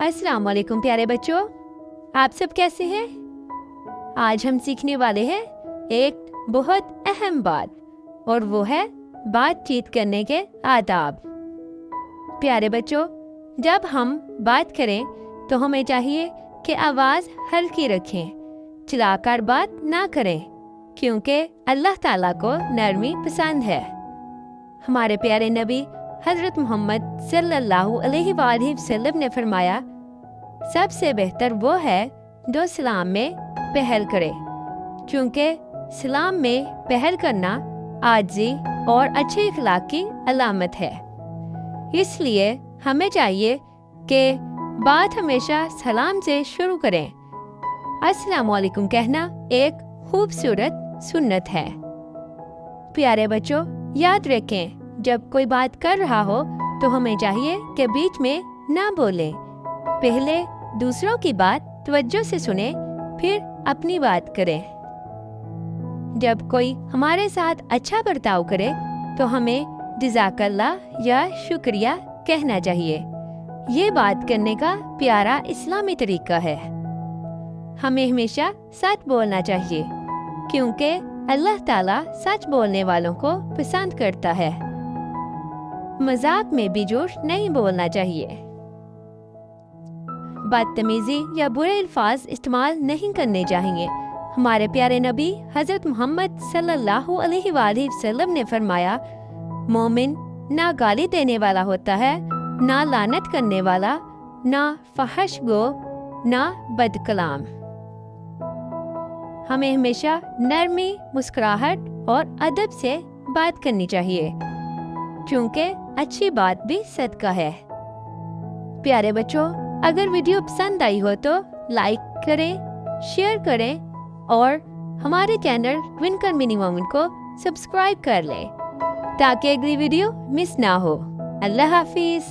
अस्सलाम वालेकुम प्यारे बच्चों, आप सब कैसे हैं? आज हम सीखने वाले हैं एक बहुत अहम बात, और वो है बातचीत करने के आदाब। प्यारे बच्चों, जब हम बात करें तो हमें चाहिए कि आवाज़ हल्की रखें, चिल्लाकर बात ना करें, क्योंकि अल्लाह ताला को नरमी पसंद है। हमारे प्यारे नबी हज़रत मोहम्मद सल्लल्लाहु अलैहि वसल्लम ने फरमाया, सबसे बेहतर वो है जो सलाम में पहल करे, क्योंकि सलाम में पहल करना आजी और अच्छे अखलाक की अलामत है। इसलिए हमें चाहिए कि बात हमेशा सलाम से शुरू करें। अस्सलाम वालेकुम कहना एक खूबसूरत सुन्नत है। प्यारे बच्चों, याद रखें, जब कोई बात कर रहा हो तो हमें चाहिए कि बीच में ना बोलें। पहले दूसरों की बात तवज्जो से सुने, फिर अपनी बात करें। जब कोई हमारे साथ अच्छा बर्ताव करे तो हमें जज़ाकल्लाह या शुक्रिया कहना चाहिए। ये बात करने का प्यारा इस्लामी तरीका है। हमें हमेशा सच बोलना चाहिए, क्योंकि अल्लाह ताला सच बोलने वालों को पसंद करता है। मजाक में भी झूठ नहीं बोलना चाहिए। बदतमीजी या बुरे अल्फाज इस्तेमाल नहीं करने चाहिए। हमारे प्यारे नबी हज़रत मोहम्मद सल्लल्लाहु अलैहि वसल्लम ने फरमाया, मोमिन ना गाली देने वाला होता है, ना लानत करने वाला, ना फहश गो, ना बदकलाम। हमें हमेशा नरमी, मुस्कुराहट और अदब से बात करनी चाहिए, क्योंकि अच्छी बात भी सदका है। प्यारे बच्चों, अगर वीडियो पसंद आई हो तो लाइक करें, शेयर करें और हमारे चैनल ट्विंकल मिनी मोमेंट को सब्सक्राइब कर लें, ताकि अगली वीडियो मिस ना हो। अल्लाह हाफिज।